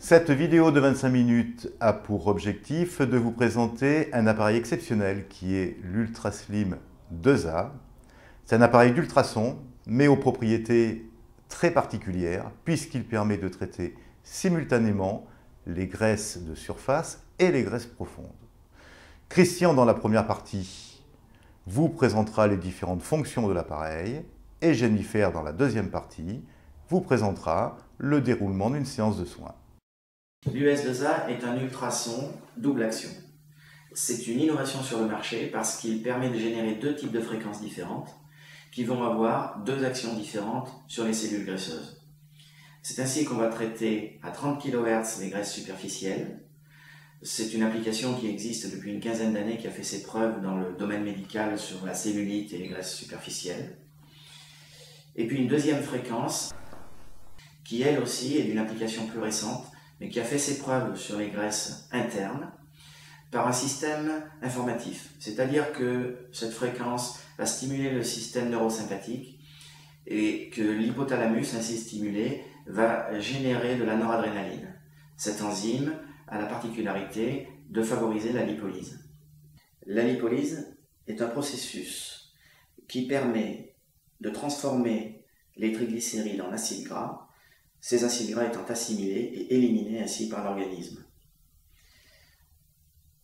Cette vidéo de 25 minutes a pour objectif de vous présenter un appareil exceptionnel qui est l'Ultraslim 2A. C'est un appareil d'ultrasons, mais aux propriétés très particulières puisqu'il permet de traiter simultanément les graisses de surface et les graisses profondes. Christian, dans la première partie, vous présentera les différentes fonctions de l'appareil et Jennifer, dans la deuxième partie, vous présentera le déroulement d'une séance de soins. L'US2A est un ultrason double action. C'est une innovation sur le marché parce qu'il permet de générer deux types de fréquences différentes qui vont avoir deux actions différentes sur les cellules graisseuses. C'est ainsi qu'on va traiter à 30 kHz les graisses superficielles. C'est une application qui existe depuis une quinzaine d'années, qui a fait ses preuves dans le domaine médical sur la cellulite et les graisses superficielles. Et puis une deuxième fréquence qui elle aussi est d'une application plus récente, mais qui a fait ses preuves sur les graisses internes par un système informatif. C'est-à-dire que cette fréquence va stimuler le système neurosympathique et que l'hypothalamus, ainsi stimulé, va générer de la noradrénaline. Cette enzyme a la particularité de favoriser la lipolyse. La lipolyse est un processus qui permet de transformer les triglycérides en acides gras, ces acides gras étant assimilés et éliminés ainsi par l'organisme.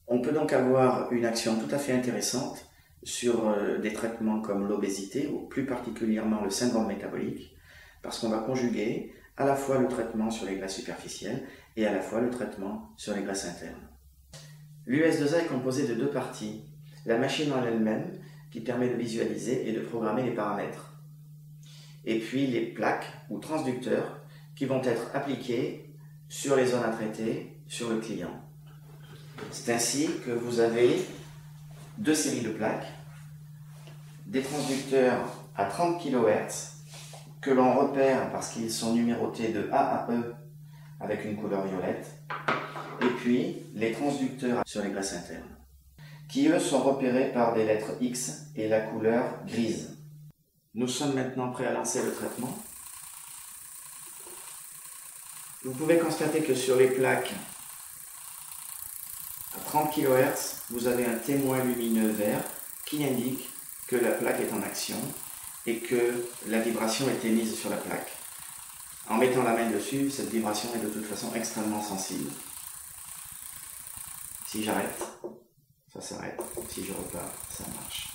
On peut donc avoir une action tout à fait intéressante sur des traitements comme l'obésité, ou plus particulièrement le syndrome métabolique, parce qu'on va conjuguer à la fois le traitement sur les graisses superficielles et à la fois le traitement sur les graisses internes. L'US2A est composé de deux parties. La machine en elle-même, qui permet de visualiser et de programmer les paramètres. Et puis les plaques ou transducteurs qui vont être appliqués sur les zones à traiter, sur le client. C'est ainsi que vous avez deux séries de plaques, des transducteurs à 30 kHz que l'on repère parce qu'ils sont numérotés de A à E avec une couleur violette, et puis les transducteurs sur les graisses internes, qui eux sont repérés par des lettres X et la couleur grise. Nous sommes maintenant prêts à lancer le traitement. Vous pouvez constater que sur les plaques à 30 kHz, vous avez un témoin lumineux vert qui indique que la plaque est en action et que la vibration est émise sur la plaque. En mettant la main dessus, cette vibration est de toute façon extrêmement sensible. Si j'arrête, ça s'arrête. Si je repars, ça marche.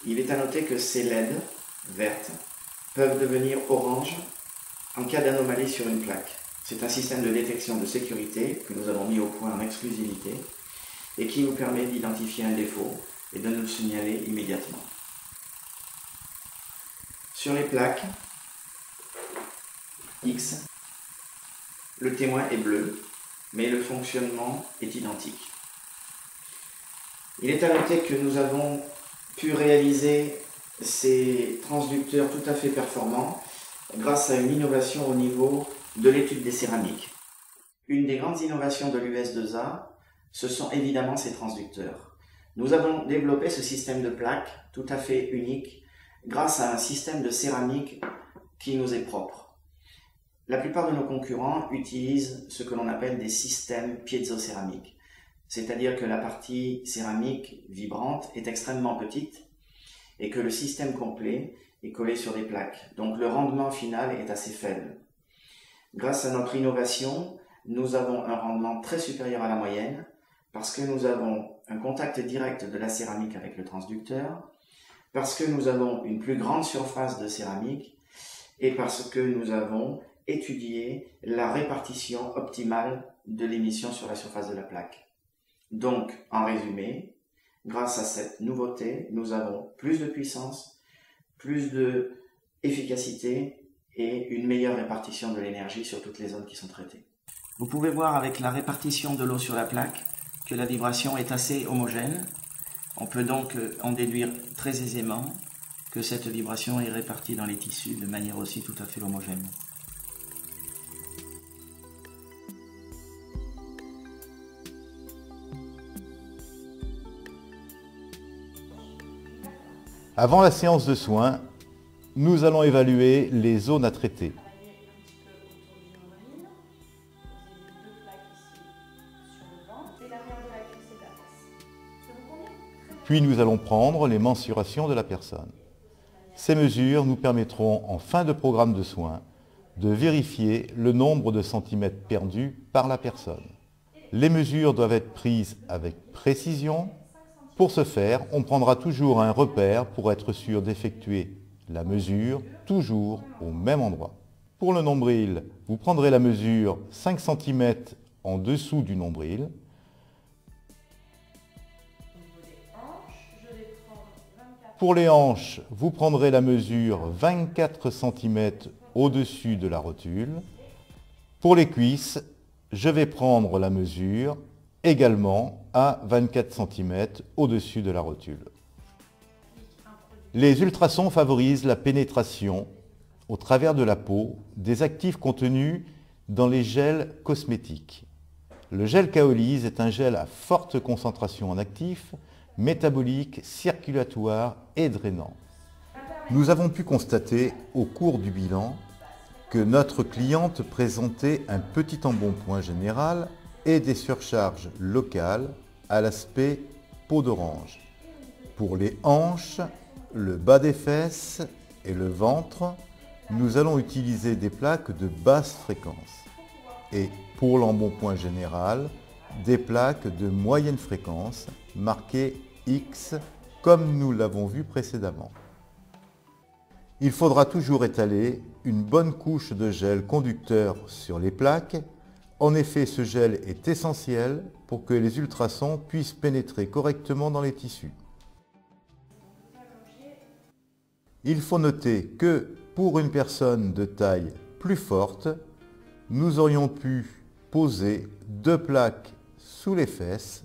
Il est à noter que ces LED vertes peuvent devenir orange en cas d'anomalie sur une plaque. C'est un système de détection de sécurité que nous avons mis au point en exclusivité et qui nous permet d'identifier un défaut et de nous le signaler immédiatement. Sur les plaques X, le témoin est bleu, mais le fonctionnement est identique. Il est à noter que nous avons pu réaliser ces transducteurs tout à fait performants grâce à une innovation au niveau de l'étude des céramiques. Une des grandes innovations de l'US2A, ce sont évidemment ces transducteurs. Nous avons développé ce système de plaques tout à fait unique grâce à un système de céramique qui nous est propre. La plupart de nos concurrents utilisent ce que l'on appelle des systèmes piézocéramiques, c'est-à-dire que la partie céramique vibrante est extrêmement petite et que le système complet est collé sur des plaques. Donc le rendement final est assez faible. Grâce à notre innovation, nous avons un rendement très supérieur à la moyenne parce que nous avons un contact direct de la céramique avec le transducteur, parce que nous avons une plus grande surface de céramique et parce que nous avons étudié la répartition optimale de l'émission sur la surface de la plaque. Donc, en résumé, grâce à cette nouveauté, nous avons plus de puissance, plus d'efficacité et une meilleure répartition de l'énergie sur toutes les zones qui sont traitées. Vous pouvez voir avec la répartition de l'eau sur la plaque que la vibration est assez homogène. On peut donc en déduire très aisément que cette vibration est répartie dans les tissus de manière aussi tout à fait homogène. Avant la séance de soins, nous allons évaluer les zones à traiter. Puis nous allons prendre les mensurations de la personne. Ces mesures nous permettront, en fin de programme de soins, de vérifier le nombre de centimètres perdus par la personne. Les mesures doivent être prises avec précision. Pour ce faire, on prendra toujours un repère pour être sûr d'effectuer la mesure toujours au même endroit. Pour le nombril, vous prendrez la mesure 5 cm en dessous du nombril. Pour les hanches, vous prendrez la mesure 24 cm au-dessus de la rotule. Pour les cuisses, je vais prendre la mesure également à 24 cm au-dessus de la rotule. Les ultrasons favorisent la pénétration au travers de la peau des actifs contenus dans les gels cosmétiques. Le gel Kaolise est un gel à forte concentration en actifs, métaboliques, circulatoires et drainants. Nous avons pu constater au cours du bilan que notre cliente présentait un petit embonpoint général et des surcharges locales à l'aspect peau d'orange. Pour les hanches, le bas des fesses et le ventre, nous allons utiliser des plaques de basse fréquence. Et pour l'embonpoint général, des plaques de moyenne fréquence marquées X comme nous l'avons vu précédemment. Il faudra toujours étaler une bonne couche de gel conducteur sur les plaques. En effet, ce gel est essentiel pour que les ultrasons puissent pénétrer correctement dans les tissus. Il faut noter que pour une personne de taille plus forte, nous aurions pu poser 2 plaques sous les fesses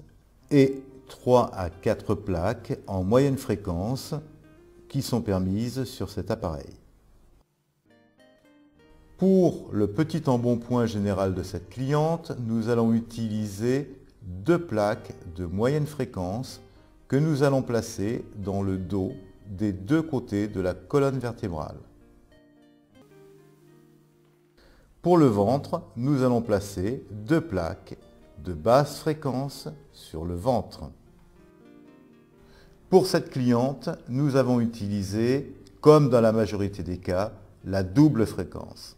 et 3 à 4 plaques en moyenne fréquence qui sont permises sur cet appareil. Pour le petit embonpoint général de cette cliente, nous allons utiliser 2 plaques de moyenne fréquence que nous allons placer dans le dos des 2 côtés de la colonne vertébrale. Pour le ventre, nous allons placer 2 plaques de basse fréquence sur le ventre. Pour cette cliente, nous avons utilisé, comme dans la majorité des cas, la double fréquence.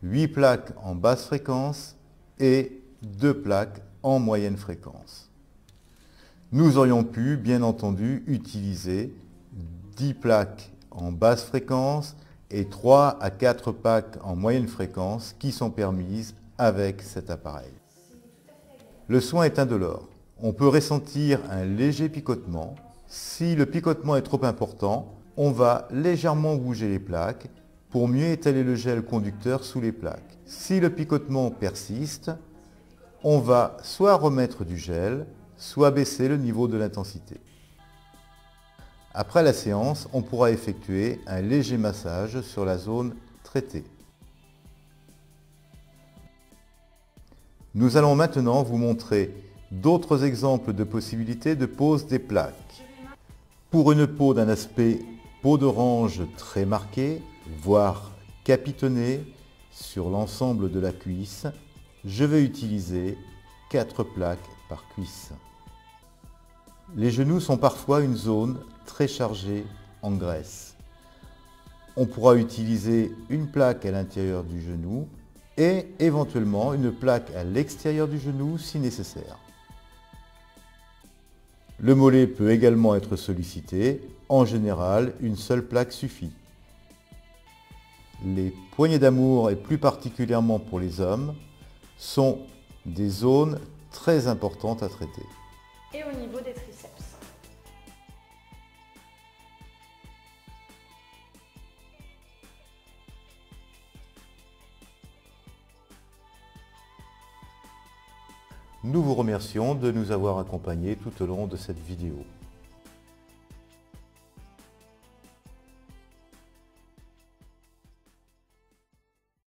8 plaques en basse fréquence et 2 plaques en moyenne fréquence. Nous aurions pu, bien entendu, utiliser 10 plaques en basse fréquence et 3 à 4 plaques en moyenne fréquence qui sont permises avec cet appareil. Le soin est indolore. On peut ressentir un léger picotement. Si le picotement est trop important, on va légèrement bouger les plaques pour mieux étaler le gel conducteur sous les plaques. Si le picotement persiste, on va soit remettre du gel, soit baisser le niveau de l'intensité. Après la séance, on pourra effectuer un léger massage sur la zone traitée. Nous allons maintenant vous montrer d'autres exemples de possibilités de pose des plaques. Pour une peau d'un aspect peau d'orange très marqué, voire capitonnée sur l'ensemble de la cuisse, je vais utiliser 4 plaques par cuisse. Les genoux sont parfois une zone très chargée en graisse. On pourra utiliser une plaque à l'intérieur du genou et éventuellement une plaque à l'extérieur du genou si nécessaire. Le mollet peut également être sollicité. En général, une seule plaque suffit. Les poignées d'amour, et plus particulièrement pour les hommes, sont des zones très importantes à traiter. Et au niveau des triceps. Nous vous remercions de nous avoir accompagnés tout au long de cette vidéo.